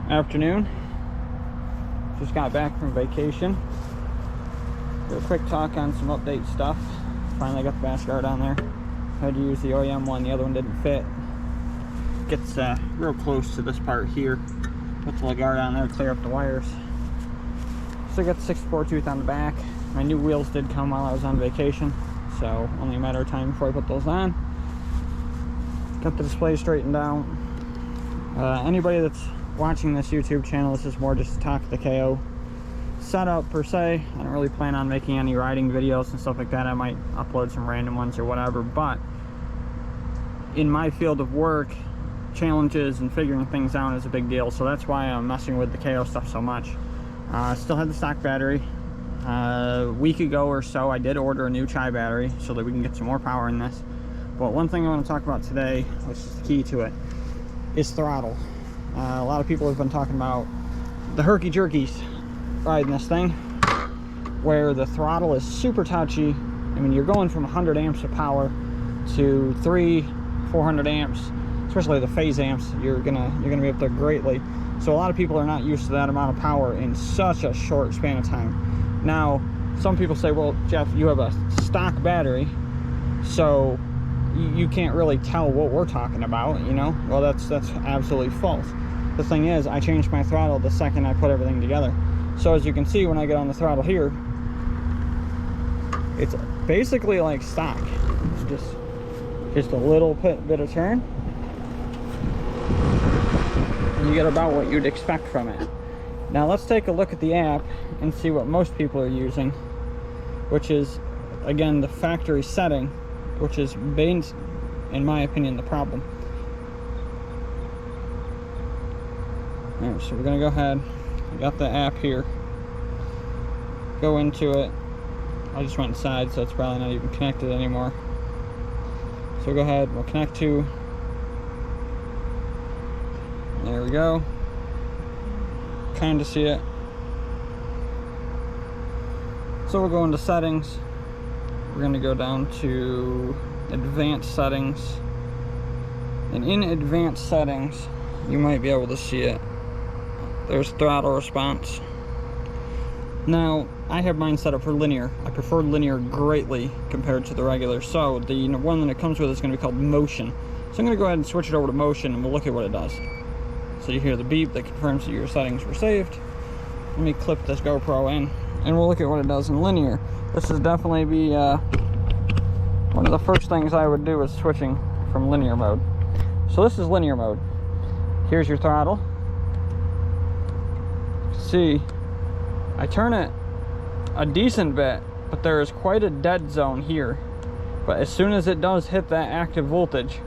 Afternoon. Just got back from vacation. Do a quick talk on some update stuff. Finally got the bash guard on there. Had to use the OEM one, the other one didn't fit. Gets real close to this part here. Put the guard on there, clear up the wires. So I got the 6-4 tooth on the back. My new wheels did come while I was on vacation, so only a matter of time before I put those on. Got the display straightened out. Anybody that's watching this YouTube channel, this is more just to talk the KO setup per se. I don't really plan on making any riding videos and stuff like that. I might upload some random ones or whatever, but in my field of work, challenges and figuring things out is a big deal, so that's why I'm messing with the KO stuff so much. Still had the stock battery. A week ago or so I did order a new Chai battery so that we can get some more power in this. But one thing I want to talk about today, which is the key to it, is throttle. A lot of people have been talking about the herky-jerkies riding this thing, where the throttle is super touchy. I mean, you're going from 100 amps of power to 300-400 amps, especially the phase amps. You're gonna be up there greatly. So a lot of people are not used to that amount of power in such a short span of time. Now, some people say, well, Jeff, you have a stock battery, so you can't really tell what we're talking about, you know? Well, that's absolutely false. The thing is, I changed my throttle the second I put everything together. So as you can see, when I get on the throttle here, it's basically like stock. It's just a little bit of turn. And you get about what you'd expect from it. Now let's take a look at the app and see what most people are using, which is, again, the factory setting, which is, in my opinion, the problem. Alright, so we're gonna go ahead. I got the app here. Go into it. I just went inside, so it's probably not even connected anymore. So go ahead, we'll connect to. There we go. Kind of see it. So we'll go into settings. We're going to go down to advanced settings. And in advanced settings, you might be able to see it. There's throttle response. Now, I have mine set up for linear. I prefer linear greatly compared to the regular. So the one that it comes with is going to be called motion. So I'm going to go ahead and switch it over to motion, and we'll look at what it does. So you hear the beep that confirms that your settings were saved. Let me clip this GoPro in, and we'll look at what it does in linear. This is definitely be one of the first things I would do is switching from linear mode. So this is linear mode. Here's your throttle. See, I turn it a decent bit, but there is quite a dead zone here. But as soon as it does hit that active voltage,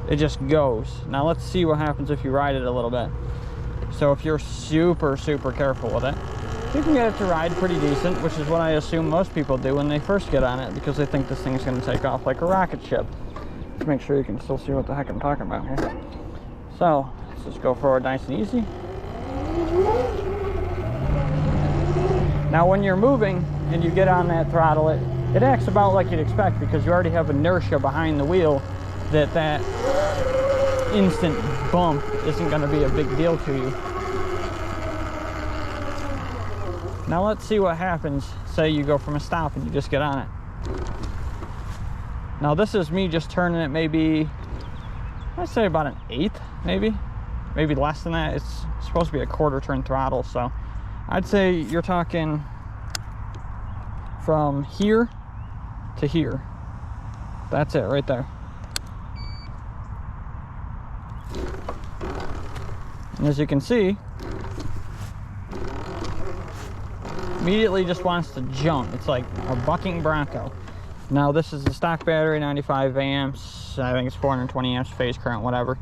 it just goes. Now let's see what happens if you ride it a little bit. So if you're super careful with it, you can get it to ride pretty decent, which is what I assume most people do when they first get on it, because they think this thing's going to take off like a rocket ship. Let's make sure you can still see what the heck I'm talking about here. So let's just go forward nice and easy. Now when you're moving and you get on that throttle, it acts about like you'd expect, because you already have inertia behind the wheel, that instant bump isn't going to be a big deal to you. Now let's see what happens. Say you go from a stop and you just get on it. Now this is me just turning it maybe, I'd say about an eighth, maybe less than that. It's supposed to be a quarter turn throttle, so I'd say you're talking from here to here. That's it right there. And as you can see, immediately just wants to jump. It's like a bucking bronco. Now this is the stock battery, 95 amps. I think it's 420 amps phase current, whatever.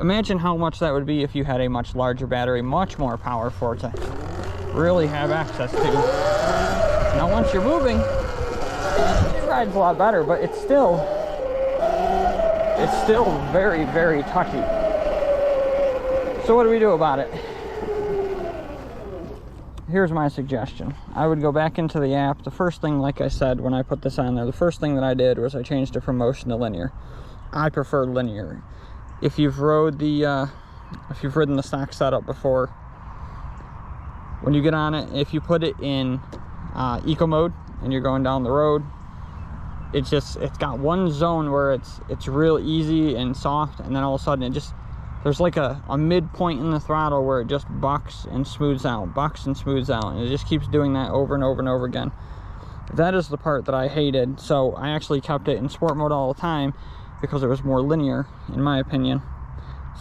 Imagine how much that would be if you had a much larger battery, much more power for it to really have access to. Now once you're moving, it rides a lot better, but it's still very touchy. So what do we do about it? Here's my suggestion. I would go back into the app. The first thing, like I said, when I put this on there, the first thing that I did was I changed it from motion to linear. I prefer linear. if you've rode the if you've ridden the stock setup before, when you get on it, if you put it in eco mode and you're going down the road, it's got one zone where it's real easy and soft, and then all of a sudden there's like a midpoint in the throttle where it just bucks and smooths out, bucks and smooths out, and it just keeps doing that over and over and over again. That is the part that I hated, so I actually kept it in sport mode all the time because it was more linear, in my opinion.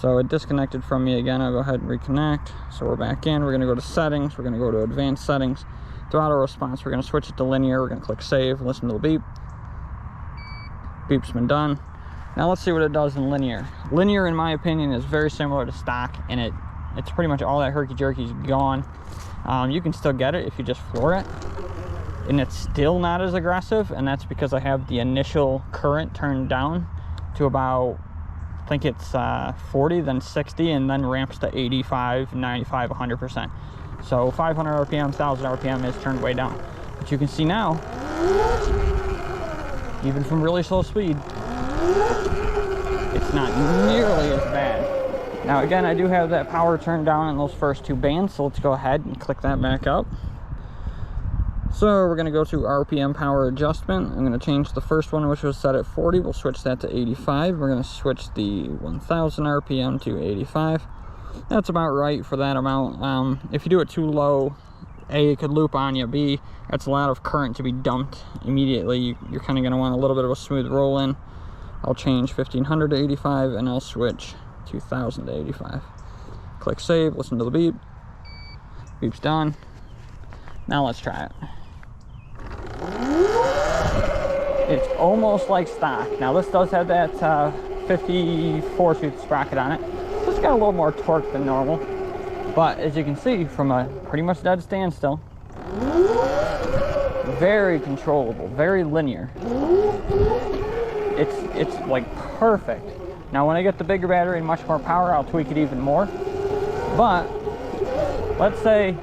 So it disconnected from me again. I'll go ahead and reconnect. So we're back in. We're going to go to settings. We're going to go to advanced settings. Throttle response, we're going to switch it to linear. We're going to click save, listen to the beep. Beep's been done. Now let's see what it does in linear. Linear, in my opinion, is very similar to stock, and it's pretty much all that herky-jerky is gone. You can still get it if you just floor it, and it's still not as aggressive, and that's because I have the initial current turned down to about, I think it's 40, then 60, and then ramps to 85, 95, 100%. So 500 RPM, 1000 RPM is turned way down. But you can see now, even from really slow speed, it's not nearly as bad. Now again, I do have that power turned down in those first two bands, so let's go ahead and click that back up. So we're going to go to RPM power adjustment. I'm going to change the first one, which was set at 40. We'll switch that to 85. We're going to switch the 1000 RPM to 85. That's about right for that amount. If you do it too low, A, it could loop on you. B, that's a lot of current to be dumped immediately. You're kind of going to want a little bit of a smooth roll in. I'll change 1500 to 85, and I'll switch 2000 to 85. Click save, listen to the beep. Beep's done. Now let's try it. It's almost like stock. Now this does have that 54 tooth sprocket on it. So it's got a little more torque than normal. But as you can see, from a pretty much dead standstill, very controllable, very linear. It's like perfect. Now when I get the bigger battery and much more power, I'll tweak it even more. But let's say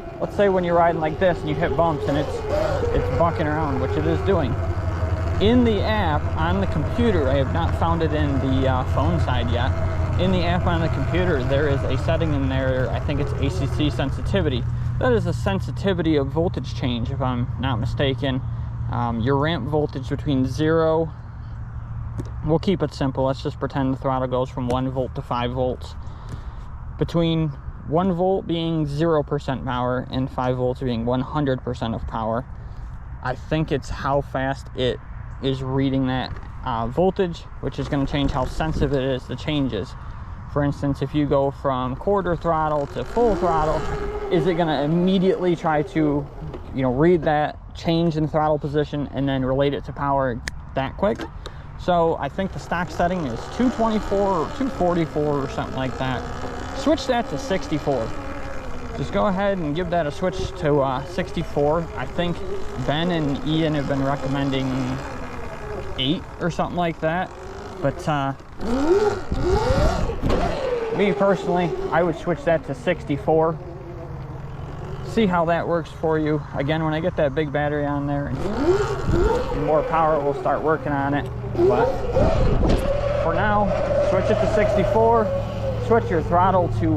when you're riding like this and you hit bumps and it's bucking around, which it is doing. In the app on the computer, I have not found it in the phone side yet. In the app on the computer, there is a setting in there, I think it's ACC sensitivity. That is a sensitivity of voltage change, if I'm not mistaken. Your ramp voltage between 0, we'll keep it simple, let's just pretend the throttle goes from 1 volt to 5 volts. Between 1 volt being 0% power and 5 volts being 100% of power, I think it's how fast it is reading that voltage, which is going to change how sensitive it is to changes. For instance, if you go from quarter throttle to full throttle, is it going to immediately try to, read that change in throttle position and then relate it to power that quick? So I think the stock setting is 224 or 244 or something like that. Switch that to 64. Just go ahead and give that a switch to 64. I think Ben and Ian have been recommending 8 or something like that. But me personally, I would switch that to 64. See how that works for you. Again, when I get that big battery on there and more power, we'll start working on it. But for now, switch it to 64. Switch your throttle to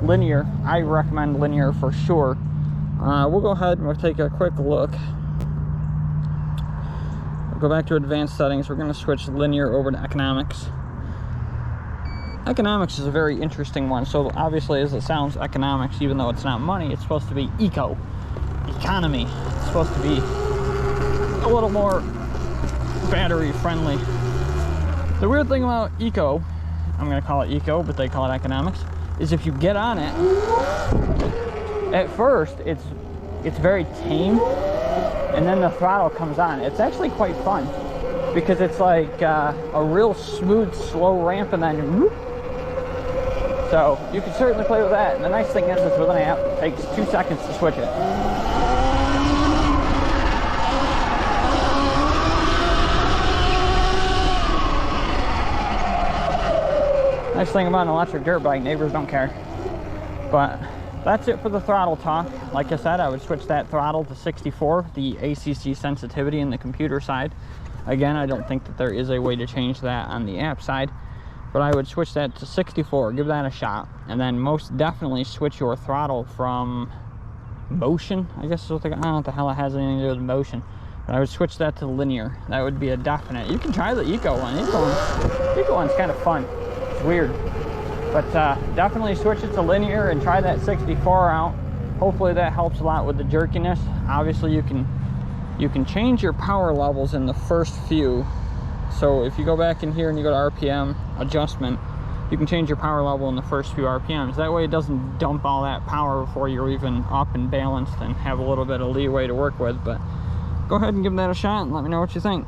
linear. I recommend linear for sure. We'll go ahead and we'll take a quick look. We'll go back to advanced settings. We're going to switch linear over to economics. Economics is a very interesting one. So obviously, as it sounds, economics, even though it's not money, it's supposed to be economy. It's supposed to be a little more battery friendly. The weird thing about eco, I'm going to call it eco, but they call it economics, is if you get on it, at first it's very tame, and then the throttle comes on. It's actually quite fun because it's like a real smooth, slow ramp, and then whoop. So you can certainly play with that. And the nice thing is it's with an app. It takes 2 seconds to switch it. Nice thing about an electric dirt bike, neighbors don't care. But that's it for the throttle talk. Like I said, I would switch that throttle to 64, the ACC sensitivity in the computer side. Again, I don't think that there is a way to change that on the app side. But I would switch that to 64, give that a shot, and then most definitely switch your throttle from motion, I guess is what they got. I don't know what the hell it has anything to do with motion, but I would switch that to linear. That would be a definite. You can try the Eco one. Eco one's kind of fun. It's weird, but definitely switch it to linear and try that 64 out. Hopefully that helps a lot with the jerkiness. Obviously you can change your power levels in the first few. So if you go back in here and you go to RPM adjustment, you can change your power level in the first few RPMs. That way it doesn't dump all that power before you're even up and balanced and have a little bit of leeway to work with. But go ahead and give that a shot and let me know what you think.